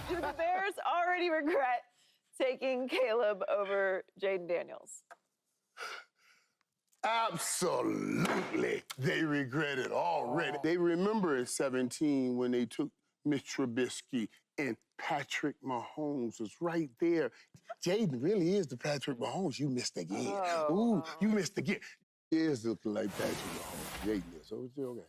Do the Bears already regret taking Caleb over Jayden Daniels? Absolutely. They regret it already. They remember in 17 when they took Mitch Trubisky and Patrick Mahomes was right there. Jayden really is the Patrick Mahomes. You missed again. Ooh, you missed again. He is looking like Patrick Mahomes. Jayden is. So it's okay.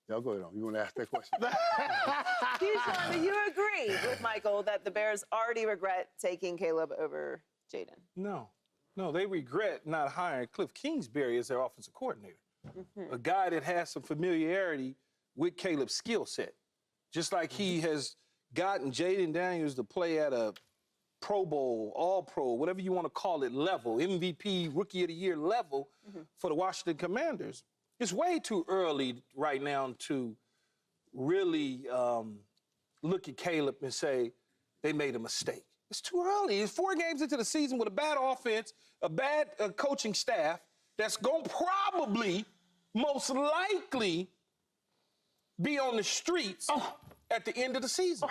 Y'all go ahead on. You want to ask that question? Keyshawn, do you agree with Michael that the Bears already regret taking Caleb over Jayden? No. No, they regret not hiring Cliff Kingsbury as their offensive coordinator. A guy that has some familiarity with Caleb's skill set. Just like he has gotten Jayden Daniels to play at a Pro Bowl, All-Pro, whatever you want to call it, level, MVP, Rookie of the Year level for the Washington Commanders. It's way too early right now to really look at Caleb and say they made a mistake. It's too early. It's 4 games into the season with a bad offense, a bad coaching staff that's going to probably, most likely, be on the streets at the end of the season.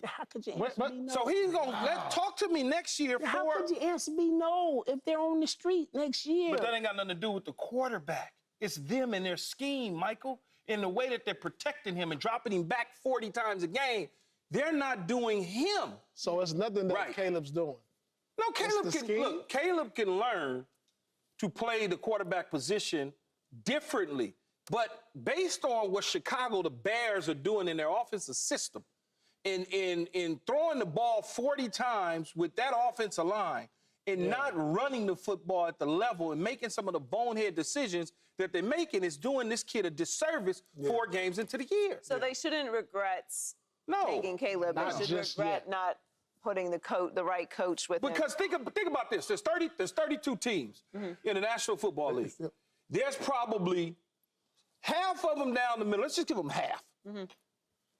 How could you answer me no? So he's going to talk to me next year. How could you answer me no if they're on the street next year? But that ain't got nothing to do with the quarterback. It's them and their scheme, Michael, in the way that they're protecting him and dropping him back 40 times a game. They're not doing him. So it's nothing that Caleb's doing. No, Caleb can learn to play the quarterback position differently. But based on what Chicago, the Bears, are doing in their offensive system, in throwing the ball 40 times with that offensive line and not running the football at the level and making some of the bonehead decisions that they're making is doing this kid a disservice 4 games into the year. So they shouldn't regret taking Caleb. They should regret not putting the right coach with him. Because think about this. There's 32 teams in the National Football League. There's probably half of them down the middle. Let's just give them half.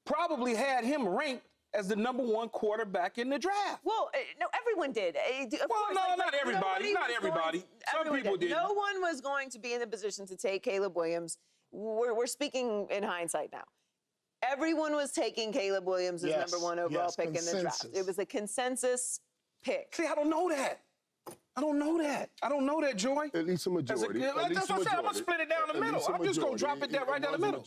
Probably had him ranked as the #1 quarterback in the draft. Well, no, everyone did. Not everybody. Not everybody. Some people did. No one was going to be in the position to take Caleb Williams. We're speaking in hindsight now. Everyone was taking Caleb Williams as #1 overall pick in the draft. It was a consensus pick. See, I don't know that. I don't know that, Joy. At least a majority. That's what I said. I'm going to split it down the middle. I'm just going to drop it right down the middle.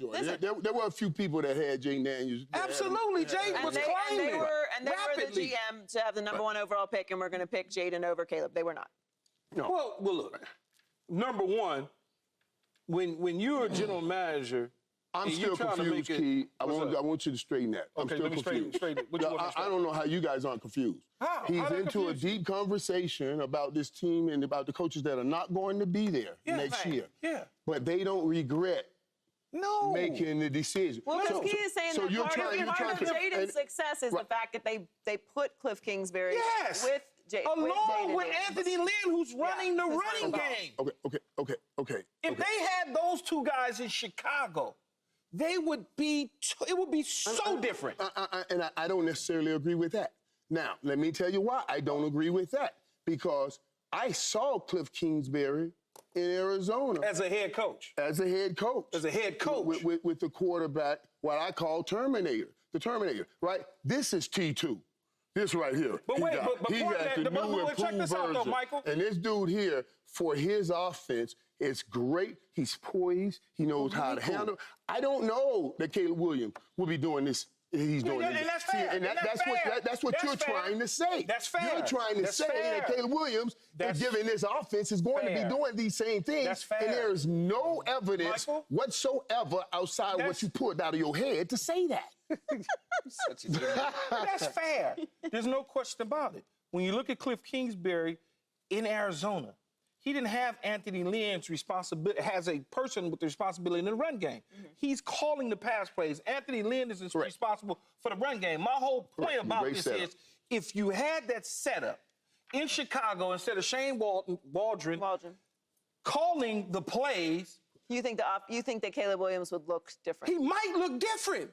There were a few people that had Jayden Daniels. Absolutely. Jayden was climbing. And they were the GM to have the #1 overall pick, and we're going to pick Jayden over Caleb. They were not. No. Well, look. #1, when you're a general manager, I'm still confused, Key. I want you to straighten that. I'm still confused. I don't know how you guys aren't confused. How? He's into a deep conversation about this team and about the coaches that are not going to be there next year. Yeah. But they don't regret making the decision. Well, because Key is saying that part of Jayden's success is the fact that they put Cliff Kingsbury with Jayden. Along with Anthony Lynn, who's running the running game. Okay. If they had those 2 guys in Chicago, it would be so different. And I don't necessarily agree with that. Now, let me tell you why I don't agree with that. Because I saw Cliff Kingsbury in Arizona. As a head coach. As a head coach. As a head coach. With the quarterback, what I call Terminator. The Terminator, right? This is T2. This right here. But wait, check this out, though, Michael. And this dude here, for his offense, is great. He's poised. He knows how to handle. I don't know that Caleb Williams will be doing this. He's doing this. And that's fair. And that's what you're trying to say. That's fair. You're trying to say that Caleb Williams, given this offense, is going to be doing these same things. That's fair. And there is no evidence whatsoever outside what you put out of your head to say that. That's fair. There's no question about it. When you look at Cliff Kingsbury in Arizona, he didn't have Anthony Lynn's responsibility, has a person with the responsibility in the run game. He's calling the pass plays. Anthony Lynn is responsible for the run game. My whole point about this is, if you had that setup in Chicago instead of Shane Waldron calling the plays, you think that Caleb Williams would look different? He might look different.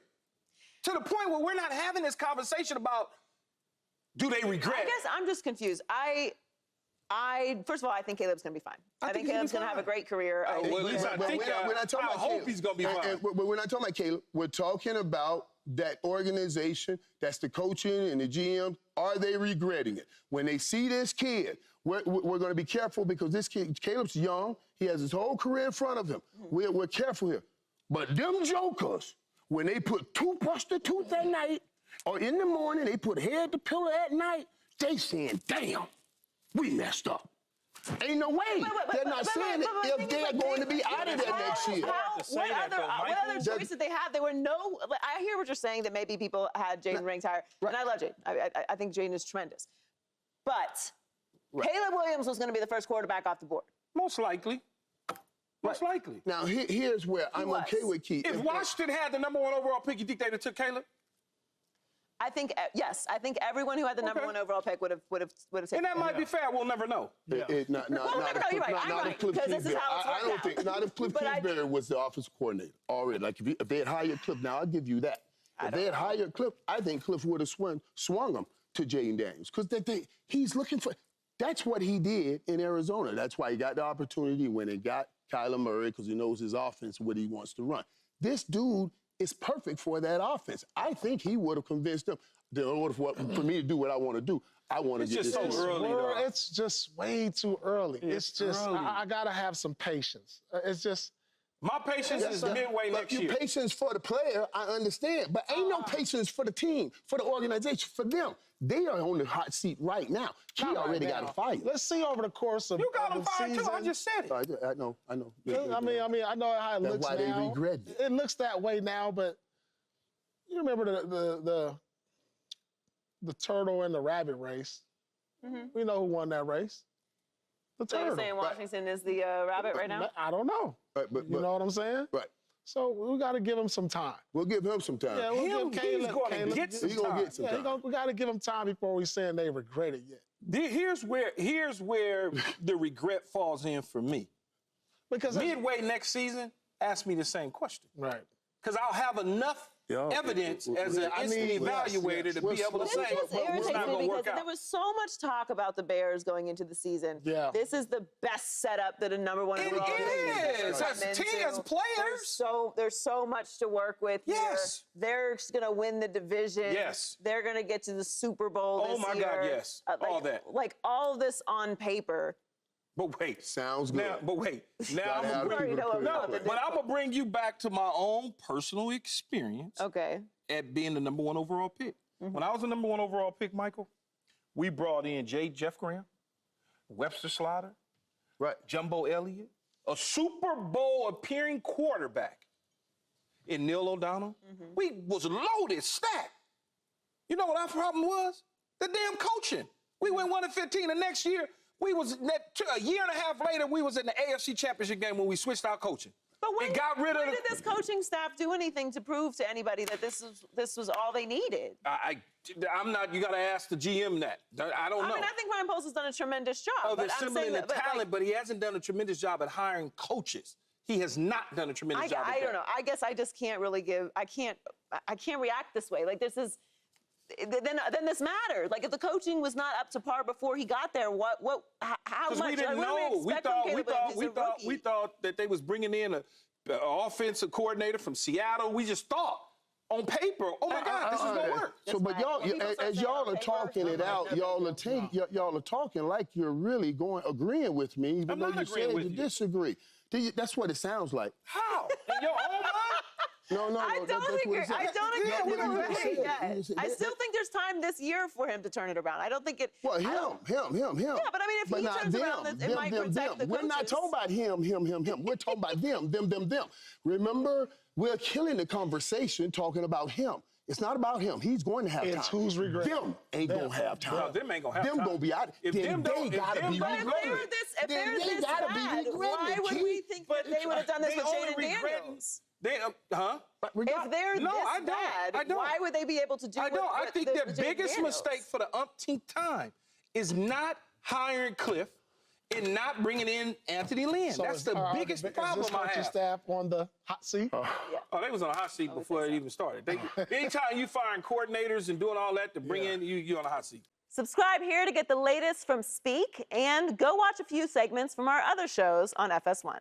To the point where we're not having this conversation about, do they regret? I guess I'm just confused. First of all, I think Caleb's going to be fine. I think Caleb's going to have a great career. I hope he's going to be fine. But we're not talking about Caleb. We're not talking about Caleb. We're talking about that organization, that's the coaching and the GM, are they regretting it? When they see this kid, we're going to be careful because this kid, Caleb's young. He has his whole career in front of him. We're careful here. But them jokers, when they put toothbrush to tooth at night or in the morning, they put head to pillow at night, they saying, damn, we messed up. Ain't no way. They're not saying it if they're going to be out of there next year. What other choices they have? There were no. I hear what you're saying that maybe people had Jayden ranked higher, and I love Jayden. I think Jayden is tremendous. But Caleb Williams was going to be the first quarterback off the board. Most likely. Most likely. Now, here's where I'm okay with Keith. If Washington had the #1 overall pick, you think they'd have took Caleb? I think yes. I think everyone who had the #1 overall pick would have taken. And that might be fair. We'll never know. Not if Cliff Kingsbury was the offensive coordinator already. Like if they had hired Cliff, now I'll give you that. If they had hired Cliff, I think Cliff would have swung him to Jayden Daniels because he's looking for. That's what he did in Arizona. That's why he got the opportunity when he got Kyler Murray because he knows his offense, what he wants to run. This dude is perfect for that offense. I think he would have convinced them in order for me to do what I want to do. I want to get this. It's so early. It's just way too early. It's just I gotta have some patience. It's just. My patience is midway next year. Patience for the player, I understand, but ain't no patience for the team, for the organization, for them. They are on the hot seat right now. He already got a fight. Let's see over the course of you got him the fired season. too. I just said it. I know. I mean, I know how it looks now. That's why they regret it. It looks that way now, but you remember the turtle and the rabbit race? Mm-hmm. We know who won that race. The turtle. So you're saying Washington is the rabbit right now? I don't know. But you know what I'm saying? Right. So we got to give him some time. We'll give him some time. Yeah, we'll give Caleb. He's going to get some time. We got to give him time before we saying they regret it yet. Here's where the regret falls in for me. Because midway next season, ask me the same question. Right. Because I'll have enough evidence as an instant evaluator to be able to say it's not going to work out. There was so much talk about the Bears going into the season. Yeah. This is the best setup that a #1 overall team. It is. As team, as players. There's so much to work with yes. here. They're going to win the division. Yes. They're going to get to the Super Bowl this year. Oh, my God, yes. All that. Like, all of this on paper. But wait. Sounds good. Now I'm going to bring you back to my own personal experience. Okay. At being the #1 overall pick. Mm-hmm. When I was the #1 overall pick, Michael, we brought in Jeff Graham, Webster Slaughter, Jumbo Elliott, a Super Bowl appearing quarterback in Neil O'Donnell. Mm-hmm. We was loaded, stacked. You know what our problem was? The damn coaching. We went 1-15 the next year. We was a year and a half later. We was in the AFC Championship game when we switched our coaching. But when did this coaching staff do anything to prove to anybody that this was all they needed? I'm not. You got to ask the GM that. I don't know. I mean, I think Ryan Poles has done a tremendous job. They're assembling the talent, but he hasn't done a tremendous job at hiring coaches. He has not done a tremendous job. I don't know. I guess I just can't really give. I can't react this way. Like this is. Then this mattered. Like if the coaching was not up to par before he got there, how much? We didn't know. We thought that they was bringing in an offensive coordinator from Seattle. We just thought on paper, oh my God, this is gonna work. So, but y'all, as y'all are talking it out, y'all are talking like you're really agreeing with me, even though you said you disagree. That's what it sounds like. How? In your own mind? No. I don't agree with I still think there's time this year for him to turn it around. I don't think it. Well, him. Yeah, but I mean, if he turns around, it might protect the coaches. We're not talking about him. We're talking about them. Remember, we're killing the conversation talking about him. It's not about him. He's going to have time. It's who's regretting. Them ain't going to have time. No, them ain't going to have time. Them going to be out. Then they got to be regretting. If they're this bad, why would we think that they would have done this with Jayden Daniels? If they're this bad, why would they be able to do it? I think their biggest mistake for the umpteenth time is not hiring Cliff and not bringing in Anthony Lynn. So that's the biggest problem I have. Is this staff on the hot seat? Oh, they was on the hot seat before it even started. Anytime you firing coordinators and doing all that to bring in, you on the hot seat. Subscribe here to get the latest from Speak, and go watch a few segments from our other shows on FS1.